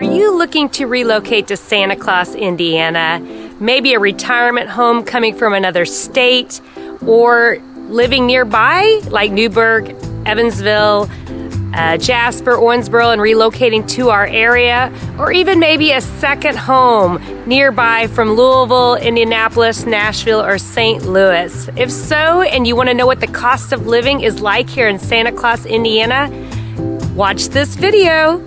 Are you looking to relocate to Santa Claus, Indiana? Maybe a retirement home coming from another state, or living nearby like Newburgh, Evansville, Jasper, Owensboro, and relocating to our area, or even maybe a second home nearby from Louisville, Indianapolis, Nashville, or St. Louis. If so, and you want to know what the cost of living is like here in Santa Claus, Indiana, watch this video.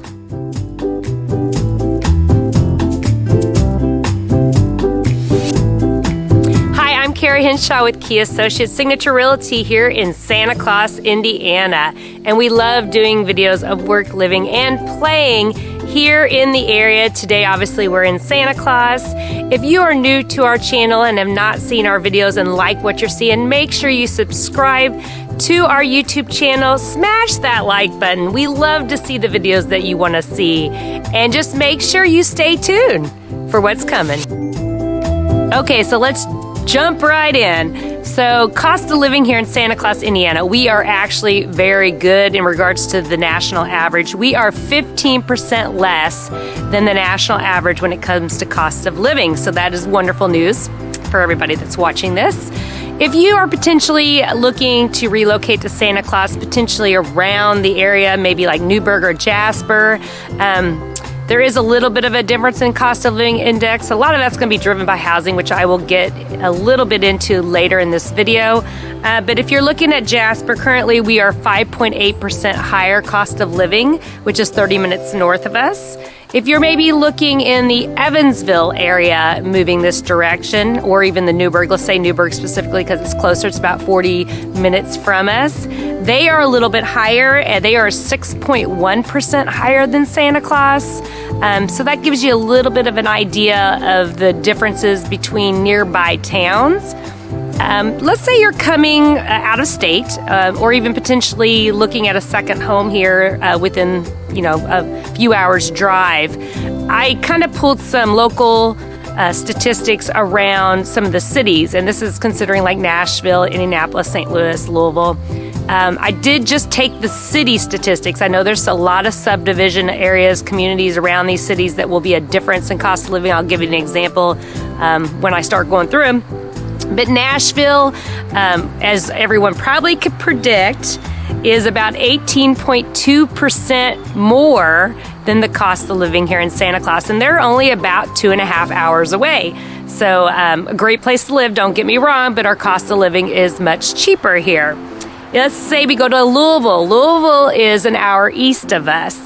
Carrie Henshaw with Key Associates Signature Realty here in Santa Claus, Indiana. And we love doing videos of work, living, and playing here in the area. Today, obviously, we're in Santa Claus. If you are new to our channel and have not seen our videos and like what you're seeing, make sure you subscribe to our YouTube channel. Smash that like button. We love to see the videos that you want to see. And just make sure you stay tuned for what's coming. Okay, so let's jump right in. So, cost of living here in Santa Claus, Indiana, we are actually very good in regards to the national average. We are 15% less than the national average when it comes to cost of living. So that is wonderful news for everybody that's watching this. If you are potentially looking to relocate to Santa Claus, potentially around the area, maybe like Newburgh or Jasper, there is a little bit of a difference in cost of living index. A lot of that's going to be driven by housing, which I will get a little bit into later in this video. But if you're looking at Jasper, currently we are 5.8% higher cost of living, which is 30 minutes north of us. If you're maybe looking in the Evansville area moving this direction, or even the Newburgh, let's say Newburgh specifically because it's closer, it's about 40 minutes from us. They are a little bit higher, and they are 6.1% higher than Santa Claus. So that gives you a little bit of an idea of the differences between nearby towns. Let's say you're coming out of state, or even potentially looking at a second home here within, a few hours drive. I kind of pulled some local statistics around some of the cities, and this is considering like Nashville, Indianapolis, St. Louis, Louisville. I did just take the city statistics. I know there's a lot of subdivision areas, communities around these cities that will be a difference in cost of living. I'll give you an example when I start going through them. But Nashville, as everyone probably could predict, is about 18.2% more than the cost of living here in Santa Claus. And they're only about 2.5 hours away. So a great place to live, don't get me wrong, but our cost of living is much cheaper here. Let's say we go to Louisville. Louisville is an hour east of us,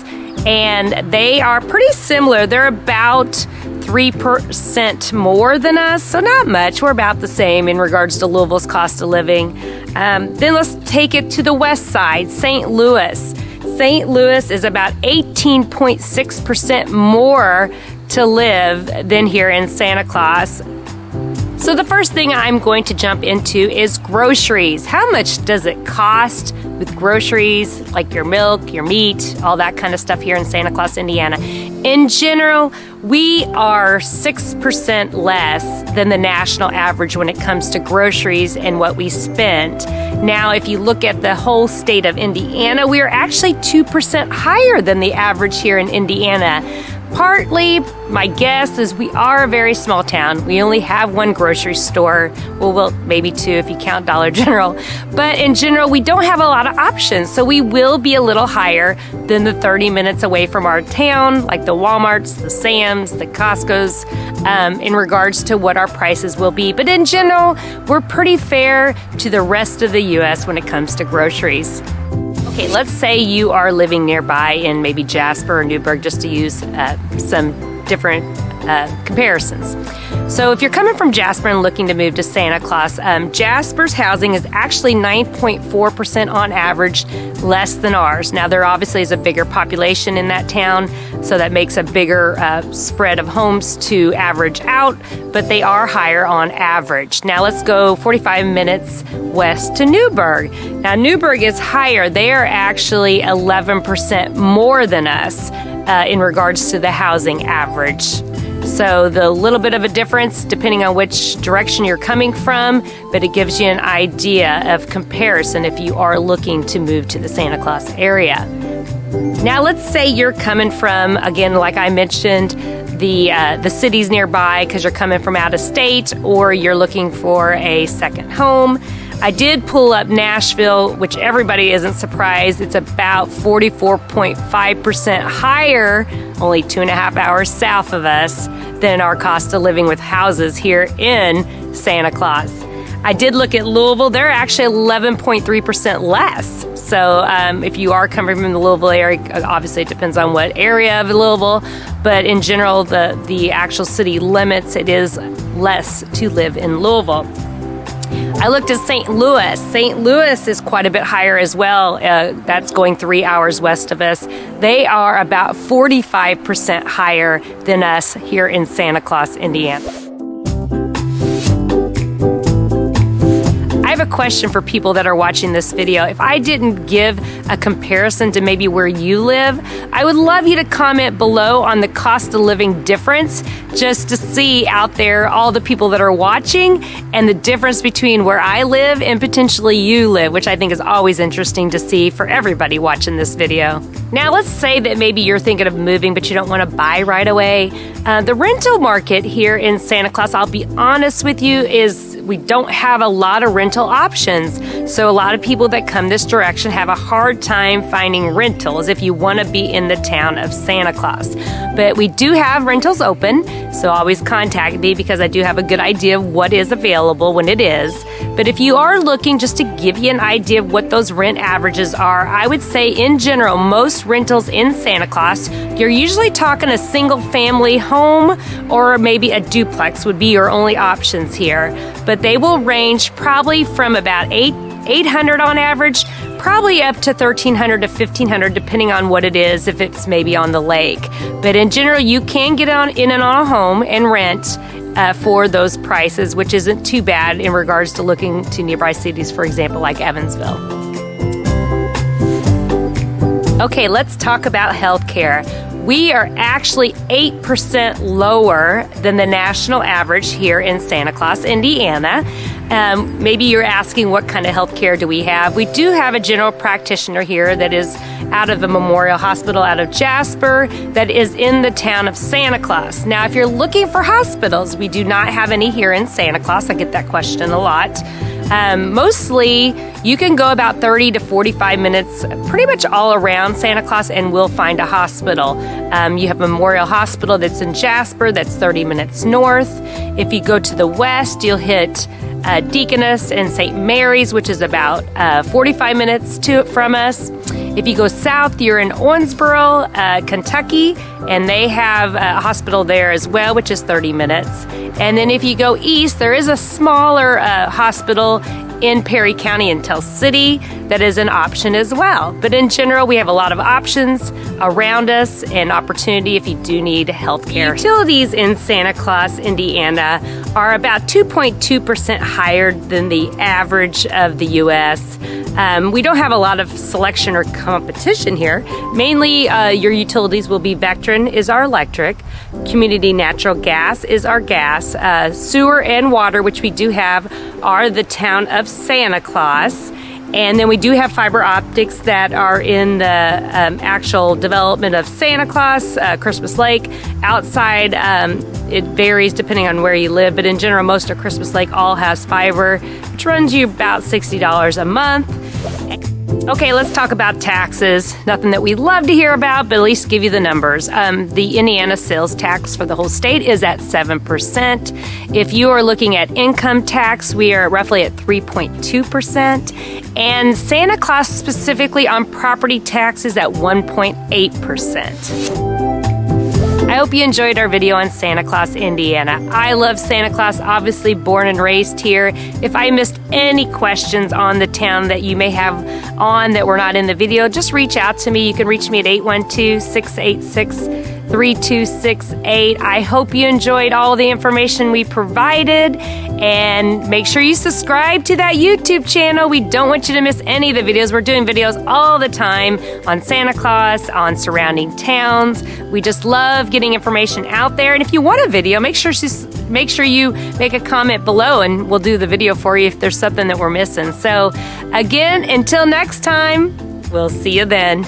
and they are pretty similar. They're about 3% more than us, so not much. We're about the same in regards to Louisville's cost of living. Then let's take it to the west side, St. Louis. St. Louis is about 18.6% more to live than here in Santa Claus. So the first thing I'm going to jump into is groceries. How much does it cost with groceries, like your milk, your meat, all that kind of stuff here in Santa Claus, Indiana? In general, we are 6% less than the national average when it comes to groceries and what we spend. Now, if you look at the whole state of Indiana, we are actually 2% higher than the average here in Indiana. Partly, my guess is we are a very small town. We only have one grocery store. Well, maybe two if you count Dollar General. But in general, we don't have a lot of options. So we will be a little higher than the 30 minutes away from our town, like the Walmarts, the Sam's, the Costco's, in regards to what our prices will be. But in general, we're pretty fair to the rest of the U.S. when it comes to groceries. Okay, let's say you are living nearby in maybe Jasper or Newburgh, just to use some different comparisons. So if you're coming from Jasper and looking to move to Santa Claus, Jasper's housing is actually 9.4% on average less than ours. Now, there obviously is a bigger population in that town, so that makes a bigger spread of homes to average out, but they are higher on average. Now, let's go 45 minutes west to Newburgh. Now, Newburgh is higher. They are actually 11% more than us in regards to the housing average. So the little bit of a difference depending on which direction you're coming from, but it gives you an idea of comparison if you are looking to move to the Santa Claus area. Now let's say you're coming from, again, like I mentioned, the cities nearby because you're coming from out of state or you're looking for a second home. I did pull up Nashville, which everybody isn't surprised. It's about 44.5% higher, only 2.5 hours south of us, than our cost of living with houses here in Santa Claus. I did look at Louisville. They're actually 11.3% less. So if you are coming from the Louisville area, obviously it depends on what area of Louisville, but in general, the actual city limits, it is less to live in Louisville. I looked at St. Louis. St. Louis is quite a bit higher as well. That's going 3 hours west of us. They are about 45% higher than us here in Santa Claus, Indiana. I have a question for people that are watching this video. If I didn't give a comparison to maybe where you live, I would love you to comment below on the cost of living difference, just to see out there all the people that are watching and the difference between where I live and potentially you live, which I think is always interesting to see for everybody watching this video. Now let's say that maybe you're thinking of moving but you don't want to buy right away. The rental market here in Santa Claus, I'll be honest with you, is we don't have a lot of rental options. So a lot of people that come this direction have a hard time finding rentals if you want to be in the town of Santa Claus. But we do have rentals open, so always contact me because I do have a good idea of what is available when it is. But if you are looking, just to give you an idea of what those rent averages are, I would say in general, most rentals in Santa Claus, you're usually talking a single family home or maybe a duplex would be your only options here. But they will range probably from about $800 on average, probably up to $1,300 to $1,500 depending on what it is, if it's maybe on the lake. But in general, you can get in and on a home and rent for those prices, which isn't too bad in regards to looking to nearby cities, for example, like Evansville. Okay, let's talk about healthcare. We are actually 8% lower than the national average here in Santa Claus, Indiana. Maybe you're asking what kind of health care do we have? We do have a general practitioner here that is out of the Memorial Hospital out of Jasper that is in the town of Santa Claus. Now, if you're looking for hospitals, we do not have any here in Santa Claus. I get that question a lot. Mostly, you can go about 30 to 45 minutes pretty much all around Santa Claus and we'll find a hospital. You have Memorial Hospital that's in Jasper, that's 30 minutes north. If you go to the west, you'll hit Deaconess and St. Mary's, which is about 45 minutes from us. If you go south, you're in Owensboro, Kentucky, and they have a hospital there as well, which is 30 minutes. And then if you go east, there is a smaller hospital in Perry County in Tell City that is an option as well. But in general, we have a lot of options around us and opportunity if you do need health care. Utilities in Santa Claus, Indiana are about 2.2% higher than the average of the U.S. We don't have a lot of selection or competition here. Mainly, your utilities will be Vectren is our electric, Community Natural Gas is our gas, sewer and water, which we do have, are the town of Santa Claus. And then we do have fiber optics that are in the actual development of Santa Claus, Christmas Lake. Outside, it varies depending on where you live, but in general, most of Christmas Lake all has fiber, which runs you about $60 a month. Okay, let's talk about taxes. Nothing that we love to hear about, but at least give you the numbers. The Indiana sales tax for the whole state is at 7%. If you are looking at income tax, we are roughly at 3.2%. And Santa Claus specifically on property tax is at 1.8%. I hope you enjoyed our video on Santa Claus, Indiana. I love Santa Claus, obviously born and raised here. If I missed any questions on the town that you may have on that were not in the video, just reach out to me. You can reach me at 812-686-3268. I hope you enjoyed all the information we provided, and make sure you subscribe to that YouTube channel. We don't want you to miss any of the videos. We're doing videos all the time on Santa Claus, on surrounding towns. We just love getting information out there. And if you want a video, make sure you make a comment below and we'll do the video for you if there's something that we're missing. So again, until next time, we'll see you then.